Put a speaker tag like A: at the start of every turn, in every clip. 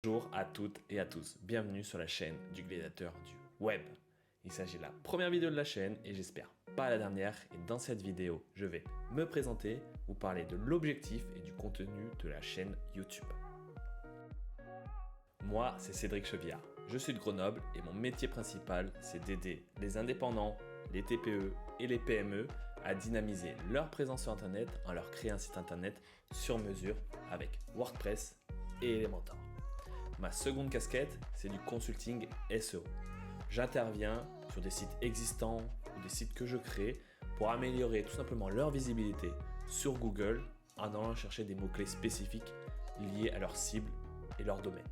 A: Bonjour à toutes et à tous, bienvenue sur la chaîne du gladiateur du web. Il s'agit de la première vidéo de la chaîne et j'espère pas la dernière. Et dans cette vidéo, je vais me présenter, vous parler de l'objectif et du contenu de la chaîne YouTube. Moi, c'est Cédric Chevillard, je suis de Grenoble et mon métier principal, c'est d'aider les indépendants, les TPE et les PME à dynamiser leur présence sur Internet en leur créant un site Internet sur mesure avec WordPress et Elementor. Ma seconde casquette, c'est du consulting SEO. J'interviens sur des sites existants ou des sites que je crée pour améliorer tout simplement leur visibilité sur Google en allant chercher des mots-clés spécifiques liés à leur cible et leur domaine.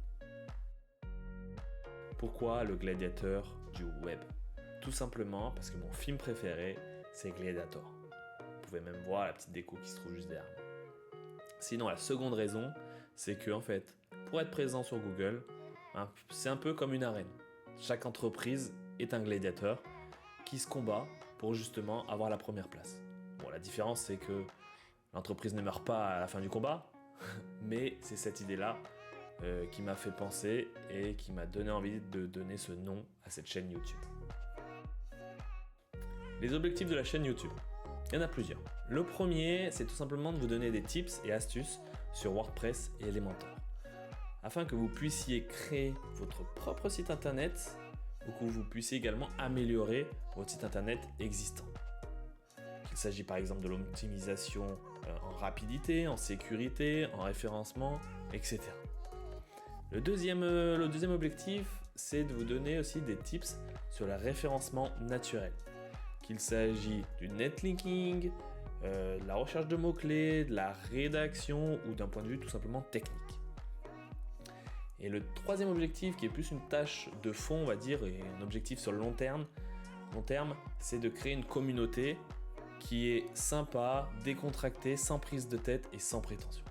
A: Pourquoi le gladiateur du web? Tout simplement parce que mon film préféré, c'est Gladiator. Vous pouvez même voir la petite déco qui se trouve juste derrière moi. Sinon, la seconde raison, c'est que en fait, pour être présent sur Google, c'est un peu comme une arène. Chaque entreprise est un gladiateur qui se combat pour justement avoir la première place. Bon, la différence, c'est que l'entreprise ne meurt pas à la fin du combat, mais c'est cette idée-là qui m'a fait penser et qui m'a donné envie de donner ce nom à cette chaîne YouTube. Les objectifs de la chaîne YouTube. Il y en a plusieurs. Le premier, c'est tout simplement de vous donner des tips et astuces sur WordPress et Elementor, afin que vous puissiez créer votre propre site internet ou que vous puissiez également améliorer votre site internet existant. Qu'il s'agit par exemple de l'optimisation en rapidité, en sécurité, en référencement, etc. Le deuxième objectif, c'est de vous donner aussi des tips sur le référencement naturel. Qu'il s'agit du netlinking, de la recherche de mots-clés, de la rédaction ou d'un point de vue tout simplement technique. Et le troisième objectif, qui est plus une tâche de fond, on va dire, et un objectif sur le long terme, c'est de créer une communauté qui est sympa, décontractée, sans prise de tête et sans prétention.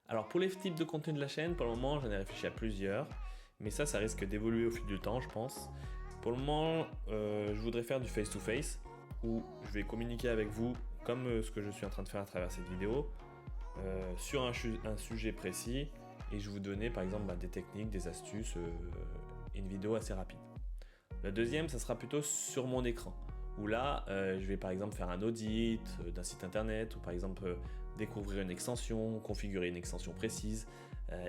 A: Alors pour les types de contenu de la chaîne, pour le moment, j'en ai réfléchi à plusieurs, mais ça risque d'évoluer au fil du temps, je pense. Pour le moment, je voudrais faire du face-to-face, où je vais communiquer avec vous, comme ce que je suis en train de faire à travers cette vidéo, sur un sujet précis, et je vais vous donner par exemple des techniques, des astuces, et une vidéo assez rapide. Le deuxième, ça sera plutôt sur mon écran, où là, je vais par exemple faire un audit d'un site internet, ou par exemple découvrir une extension, configurer une extension précise,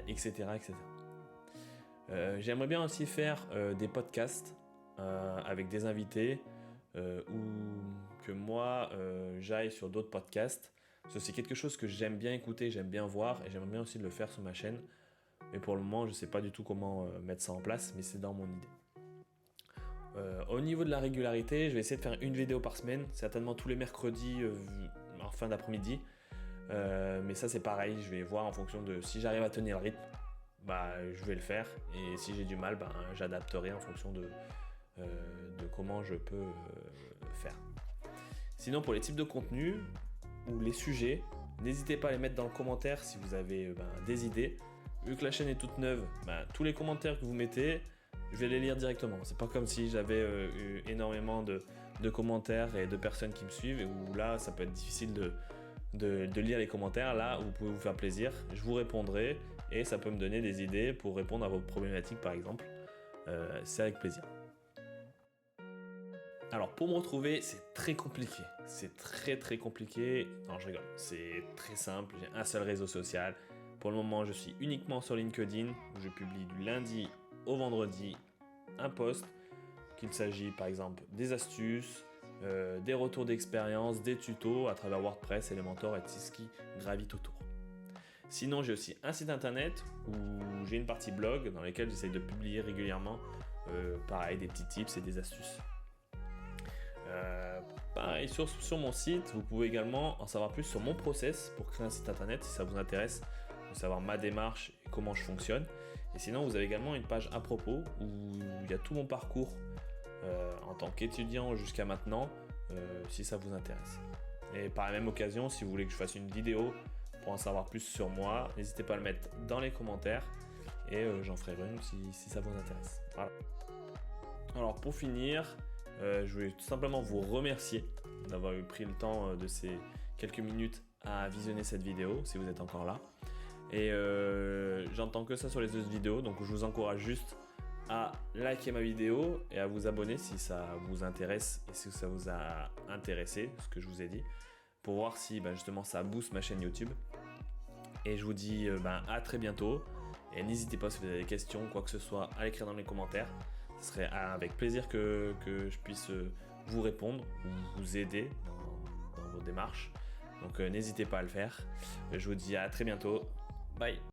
A: etc. etc. J'aimerais bien aussi faire des podcasts avec des invités, ou que moi j'aille sur d'autres podcasts. C'est quelque chose que j'aime bien écouter, j'aime bien voir et j'aimerais bien aussi le faire sur ma chaîne. Mais pour le moment, je ne sais pas du tout comment mettre ça en place, mais c'est dans mon idée. Au niveau de la régularité, je vais essayer de faire une vidéo par semaine, certainement tous les mercredis en fin d'après-midi. Mais ça c'est pareil, je vais voir en fonction de si j'arrive à tenir le rythme, je vais le faire. Et si j'ai du mal, j'adapterai en fonction de comment je peux faire. Sinon, pour les types de contenus ou les sujets, n'hésitez pas à les mettre dans le commentaire si vous avez des idées. Vu que la chaîne est toute neuve, tous les commentaires que vous mettez, je vais les lire directement. C'est pas comme si j'avais eu énormément de commentaires et de personnes qui me suivent, et où là ça peut être difficile de lire les commentaires. Là, vous pouvez vous faire plaisir, je vous répondrai et ça peut me donner des idées pour répondre à vos problématiques par exemple. C'est avec plaisir. Alors pour me retrouver, c'est très compliqué. C'est très compliqué. Non, je rigole. C'est très simple. J'ai un seul réseau social. Pour le moment, je suis uniquement sur LinkedIn, où je publie du lundi au vendredi un post, qu'il s'agit par exemple des astuces, des retours d'expérience, des tutos à travers WordPress, Elementor et tout ce qui gravite autour. Sinon, j'ai aussi un site internet où j'ai une partie blog dans laquelle j'essaie de publier régulièrement pareil, des petits tips et des astuces. Pareil, sur mon site, vous pouvez également en savoir plus sur mon process pour créer un site internet si ça vous intéresse, de savoir ma démarche et comment je fonctionne. Et sinon, vous avez également une page à propos où il y a tout mon parcours en tant qu'étudiant jusqu'à maintenant, si ça vous intéresse. Et par la même occasion, si vous voulez que je fasse une vidéo pour en savoir plus sur moi, n'hésitez pas à le mettre dans les commentaires et j'en ferai une si ça vous intéresse. Voilà. Alors pour finir, je voulais tout simplement vous remercier d'avoir pris le temps de ces quelques minutes à visionner cette vidéo, si vous êtes encore là. Et j'entends que ça sur les autres vidéos, donc je vous encourage juste à liker ma vidéo et à vous abonner si ça vous intéresse et si ça vous a intéressé, ce que je vous ai dit, pour voir si justement ça booste ma chaîne YouTube. Et je vous dis à très bientôt. Et n'hésitez pas, si vous avez des questions, quoi que ce soit, à l'écrire dans les commentaires. Ce serait avec plaisir que je puisse vous répondre ou vous aider dans vos démarches. Donc n'hésitez pas à le faire. Je vous dis à très bientôt. Bye.